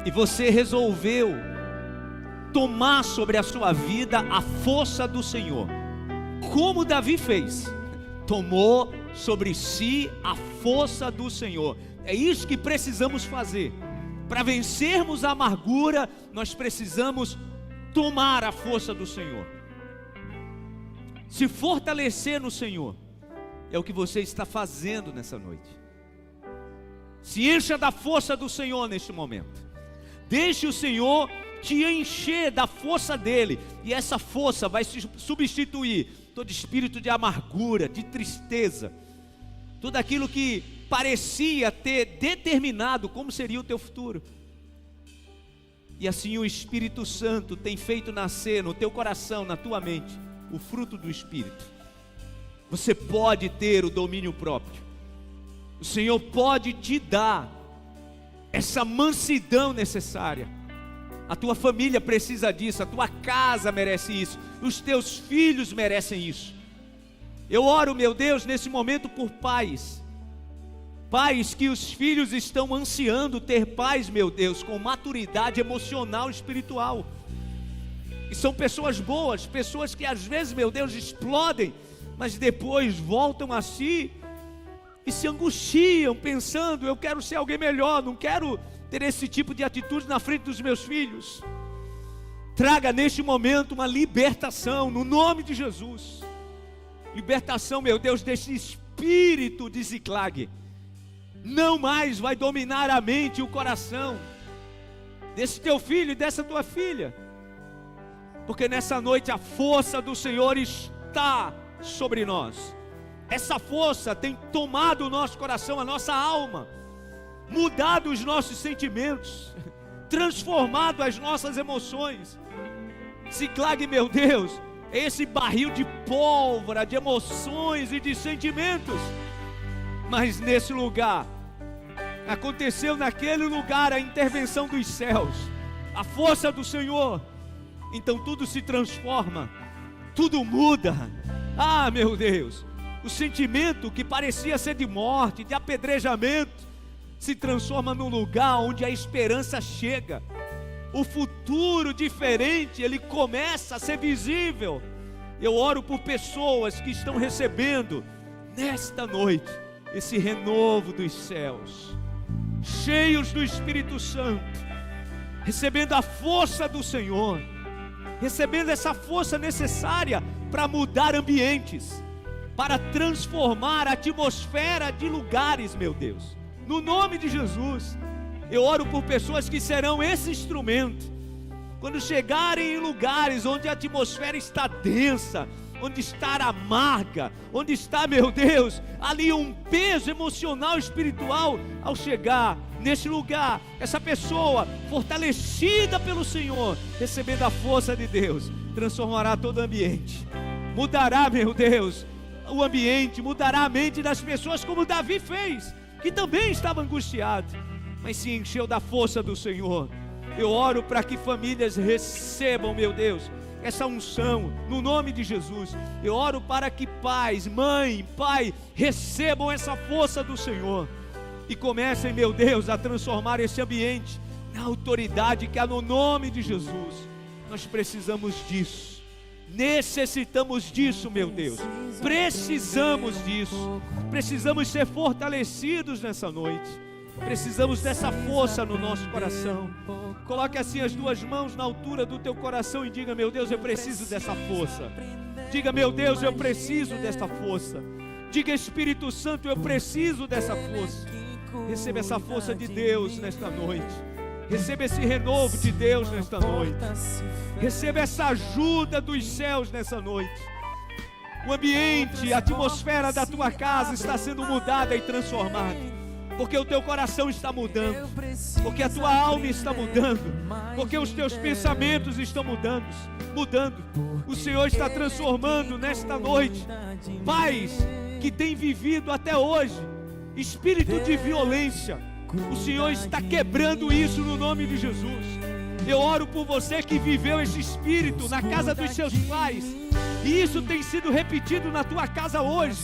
[SPEAKER 1] E você resolveu tomar sobre a sua vida a força do Senhor. Como Davi fez. Tomou sobre si a força do Senhor. É isso que precisamos fazer. Para vencermos a amargura, nós precisamos tomar a força do Senhor. Se fortalecer no Senhor. É o que você está fazendo nessa noite. Se encha da força do Senhor neste momento. Deixe o Senhor te encher da força dele. E essa força vai substituir todo espírito de amargura, de tristeza. Tudo aquilo que parecia ter determinado como seria o teu futuro. E assim o Espírito Santo tem feito nascer no teu coração, na tua mente, o fruto do Espírito. Você pode ter o domínio próprio. O Senhor pode te dar essa mansidão necessária. A tua família precisa disso, a tua casa merece isso, os teus filhos merecem isso. Eu oro, meu Deus, nesse momento por pais. Pais que os filhos estão ansiando ter pais, meu Deus, com maturidade emocional e espiritual. E são pessoas boas, pessoas que às vezes, meu Deus, explodem, mas depois voltam a si e se angustiam pensando, eu quero ser alguém melhor, não quero ter esse tipo de atitude na frente dos meus filhos. Traga neste momento uma libertação, no nome de Jesus. Libertação, meu Deus, desse espírito de Ziclag. Não mais vai dominar a mente e o coração desse teu filho e dessa tua filha. Porque nessa noite a força do Senhor está sobre nós. Essa força tem tomado o nosso coração, a nossa alma, mudado os nossos sentimentos, transformado as nossas emoções. Ziclag, meu Deus, é esse barril de pólvora, de emoções e de sentimentos. Mas nesse lugar, aconteceu naquele lugar a intervenção dos céus, a força do Senhor. Então tudo se transforma, tudo muda. Ah, meu Deus, o sentimento que parecia ser de morte, de apedrejamento, se transforma num lugar onde a esperança chega. O futuro diferente, ele começa a ser visível. Eu oro por pessoas que estão recebendo nesta noite esse renovo dos céus, cheios do Espírito Santo, recebendo a força do Senhor, recebendo essa força necessária para mudar ambientes, para transformar a atmosfera de lugares, meu Deus. No nome de Jesus, eu oro por pessoas que serão esse instrumento. Quando chegarem em lugares onde a atmosfera está densa, onde está amarga, onde está, meu Deus, ali um peso emocional, espiritual, ao chegar nesse lugar, essa pessoa fortalecida pelo Senhor, recebendo a força de Deus, transformará todo o ambiente, mudará, meu Deus, o ambiente, mudará a mente das pessoas, como Davi fez, que também estava angustiado, mas se encheu da força do Senhor. Eu oro para que famílias recebam, meu Deus, essa unção, no nome de Jesus. Eu oro para que pais, mãe, pai, recebam essa força do Senhor e comecem, meu Deus, a transformar esse ambiente na autoridade que há no nome de Jesus. Nós precisamos disso, necessitamos disso, meu Deus, precisamos disso, precisamos ser fortalecidos nessa noite, precisamos dessa força no nosso coração. Coloque assim as duas mãos na altura do teu coração e diga: meu Deus, eu preciso dessa força. Diga: meu Deus, eu preciso dessa força. Diga: Espírito Santo, eu preciso dessa força. Receba essa força de Deus nesta noite. Receba esse renovo de Deus nesta noite. Receba essa ajuda dos céus nessa noite. O ambiente, a atmosfera da tua casa está sendo mudada e transformada, porque o teu coração está mudando, porque a tua alma está mudando, porque os teus pensamentos estão mudando. O Senhor está transformando nesta noite pais que têm vivido até hoje espírito de violência. O Senhor está quebrando isso no nome de Jesus. Eu oro por você que viveu esse espírito na casa dos seus pais, e isso tem sido repetido na tua casa hoje.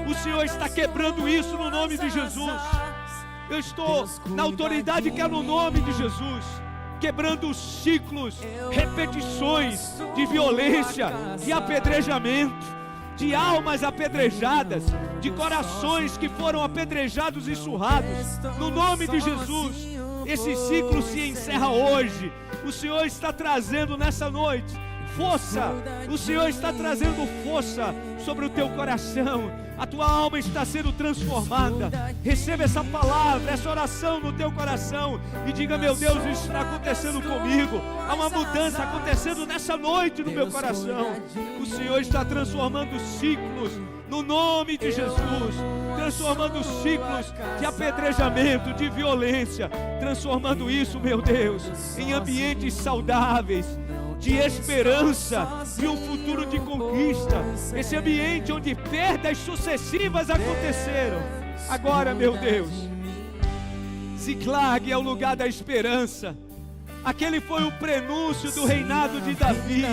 [SPEAKER 1] O Senhor está quebrando isso no nome de Jesus. Eu estou na autoridade que é no nome de Jesus, quebrando os ciclos, repetições de violência, de apedrejamento, de almas apedrejadas, de corações que foram apedrejados e surrados. No nome de Jesus, esse ciclo se encerra hoje. O Senhor está trazendo nessa noite força. O Senhor está trazendo força sobre o teu coração. A tua alma está sendo transformada. Receba essa palavra, essa oração no teu coração e diga: meu Deus, isso está acontecendo comigo. Há uma mudança acontecendo nessa noite no meu coração. O Senhor está transformando ciclos no nome de Jesus, transformando ciclos de apedrejamento, de violência, transformando isso, meu Deus, em ambientes saudáveis, de esperança, de um futuro de conquista. Esse ambiente onde perdas sucessivas aconteceram. Agora, meu Deus, Ziklag é o lugar da esperança. Aquele foi o prenúncio do reinado de Davi,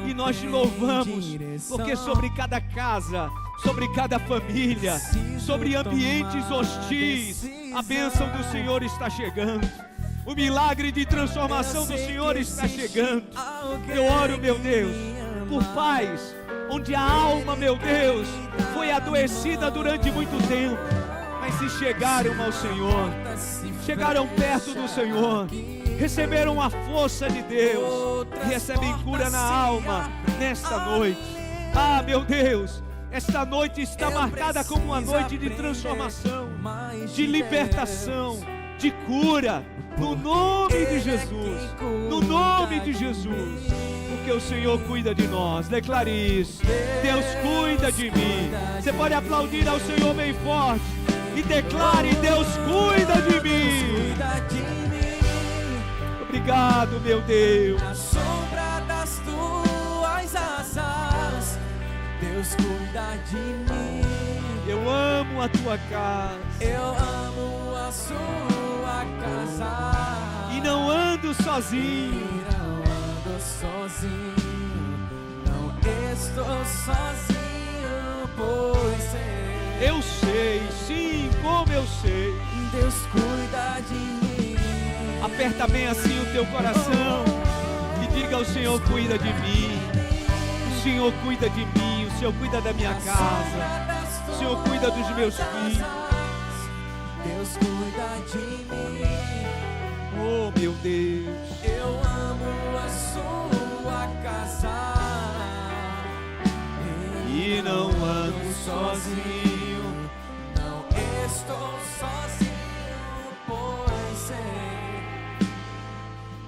[SPEAKER 1] e nós te louvamos, porque sobre cada casa, sobre cada família, sobre ambientes hostis, a bênção do Senhor está chegando. O milagre de transformação do Senhor está chegando. Eu oro, meu Deus, por pais onde a alma, meu Deus, foi adoecida durante muito tempo, mas se chegaram ao Senhor, chegaram perto do Senhor, receberam a força de Deus e recebem cura na alma nesta noite. Ah, meu Deus, esta noite está marcada como uma noite de transformação, de libertação, de cura, no nome de Jesus, no nome de Jesus, porque o Senhor cuida de nós. Declare isso: Deus cuida de mim. Você pode aplaudir ao Senhor bem forte e declare: Deus cuida de mim. Obrigado, meu Deus.
[SPEAKER 2] Na sombra das tuas asas, Deus cuida de mim.
[SPEAKER 1] Eu amo a tua casa.
[SPEAKER 2] Eu amo a sua casa.
[SPEAKER 1] E não ando sozinho.
[SPEAKER 2] E não ando sozinho. Não estou sozinho, pois sei.
[SPEAKER 1] Eu sei, sim, como eu sei.
[SPEAKER 2] Deus cuida de mim.
[SPEAKER 1] Aperta bem assim o teu coração e diga: o Senhor cuida de mim. O Senhor cuida de mim. O Senhor cuida da minha casa. O Senhor cuida dos meus filhos.
[SPEAKER 2] Deus cuida de mim.
[SPEAKER 1] Oh, meu Deus.
[SPEAKER 2] Eu amo a sua casa.
[SPEAKER 1] E não ando sozinho.
[SPEAKER 2] Não estou sozinho, pois sei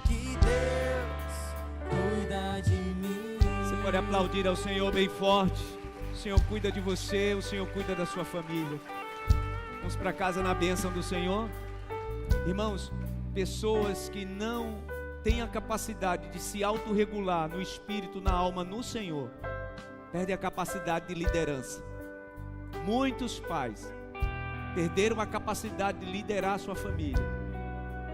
[SPEAKER 2] que Deus cuida de mim.
[SPEAKER 1] Você pode aplaudir ao Senhor bem forte. O Senhor cuida de você, o Senhor cuida da sua família. Vamos para casa na bênção do Senhor. Irmãos, pessoas que não têm a capacidade de se autorregular no espírito, na alma, no Senhor, perdem a capacidade de liderança. Muitos pais perderam a capacidade de liderar a sua família,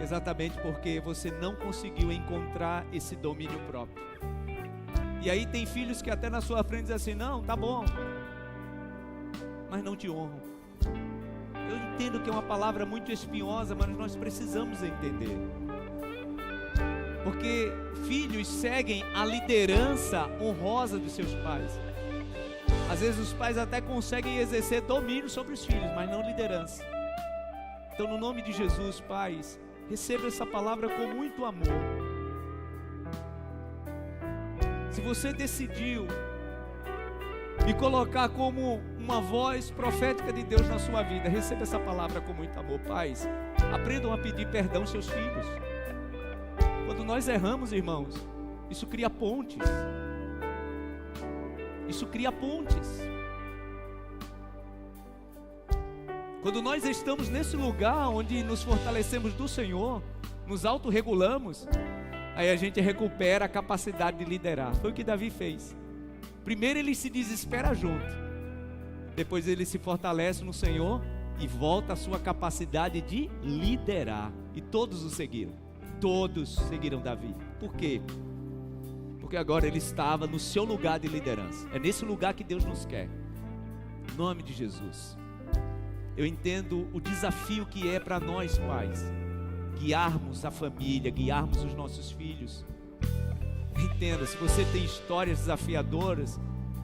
[SPEAKER 1] exatamente porque você não conseguiu encontrar esse domínio próprio. E aí tem filhos que até na sua frente dizem assim: não, tá bom, mas não te honram. Eu entendo que é uma palavra muito espinhosa, mas nós precisamos entender. Porque filhos seguem a liderança honrosa dos seus pais. Às vezes os pais até conseguem exercer domínio sobre os filhos, mas não liderança. Então, no nome de Jesus, pais, receba essa palavra com muito amor. Se você decidiu me colocar como uma voz profética de Deus na sua vida, receba essa palavra com muito amor. Pais, aprendam a pedir perdão aos seus filhos. Quando nós erramos, irmãos, isso cria pontes. Isso cria pontes. Quando nós estamos nesse lugar onde nos fortalecemos do Senhor, nos autorregulamos, aí a gente recupera a capacidade de liderar. Foi o que Davi fez. Primeiro ele se desespera junto, depois ele se fortalece no Senhor e volta a sua capacidade de liderar. E todos o seguiram. Todos seguiram Davi. Por quê? Porque agora ele estava no seu lugar de liderança. É nesse lugar que Deus nos quer. Em nome de Jesus. Eu entendo o desafio que é para nós, pais, guiarmos a família, guiarmos os nossos filhos. Entenda, se você tem histórias desafiadoras,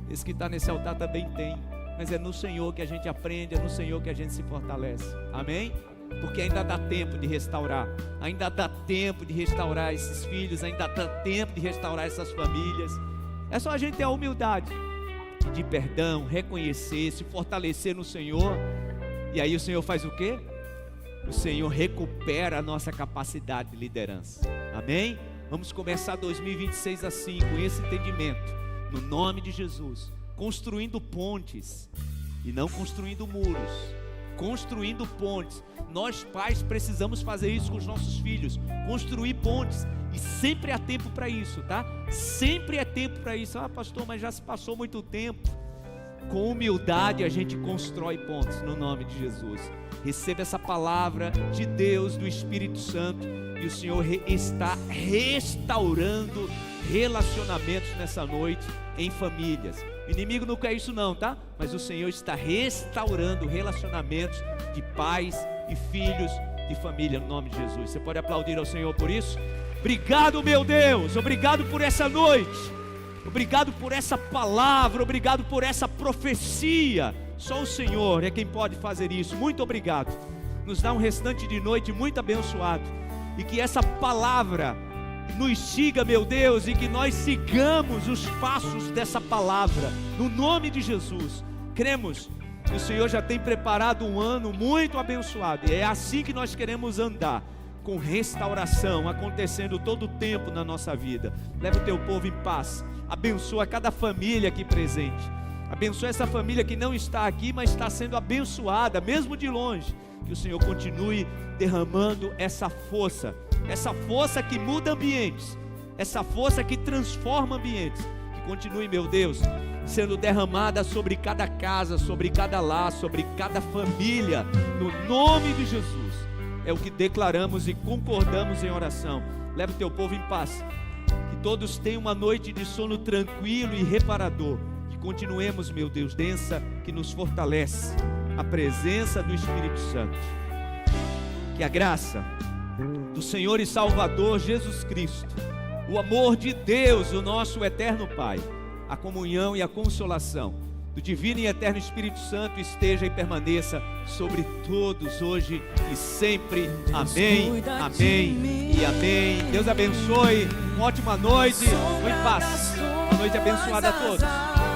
[SPEAKER 1] esse que está nesse altar também tem. Mas é no Senhor que a gente aprende, é no Senhor que a gente se fortalece. Amém? Porque ainda dá tempo de restaurar. Ainda dá tempo de restaurar esses filhos. Ainda dá tempo de restaurar essas famílias. É só a gente ter a humildade, pedir perdão, reconhecer, se fortalecer no Senhor. E aí o Senhor faz o quê? O Senhor recupera a nossa capacidade de liderança. Amém? Vamos começar 2026 assim, com esse entendimento, no nome de Jesus, construindo pontes e não construindo muros. Construindo pontes. Nós pais precisamos fazer isso com os nossos filhos, construir pontes, e sempre há tempo para isso, tá? Sempre é tempo para isso. Ah, pastor, mas já se passou muito tempo. Com humildade a gente constrói pontes, no nome de Jesus. Receba essa palavra de Deus, do Espírito Santo, e o Senhor está restaurando relacionamentos nessa noite em famílias. O inimigo não quer isso não, tá? Mas o Senhor está restaurando relacionamentos de pais e filhos, de família, no nome de Jesus. Você pode aplaudir ao Senhor por isso? Obrigado, meu Deus, obrigado por essa noite, obrigado por essa palavra, obrigado por essa profecia. Só o Senhor é quem pode fazer isso. Muito obrigado. Nos dá um restante de noite muito abençoado, e que essa palavra nos siga, meu Deus, e que nós sigamos os passos dessa palavra, no nome de Jesus. Cremos que o Senhor já tem preparado um ano muito abençoado, e é assim que nós queremos andar, com restauração acontecendo todo o tempo na nossa vida. Leva o teu povo em paz, abençoa cada família aqui presente, abençoa essa família que não está aqui, mas está sendo abençoada, mesmo de longe. Que o Senhor continue derramando essa força que muda ambientes, essa força que transforma ambientes, que continue, meu Deus, sendo derramada sobre cada casa, sobre cada lar, sobre cada família, no nome de Jesus. É o que declaramos e concordamos em oração. Leva o teu povo em paz, que todos tenham uma noite de sono tranquilo e reparador, que continuemos, meu Deus, densa, que nos fortalece a presença do Espírito Santo. Que a graça do Senhor e Salvador Jesus Cristo, o amor de Deus, o nosso eterno Pai, a comunhão e a consolação do divino e eterno Espírito Santo esteja e permaneça sobre todos hoje e sempre. Amém, amém e amém. Deus abençoe, uma ótima noite, em paz, uma noite abençoada a todos.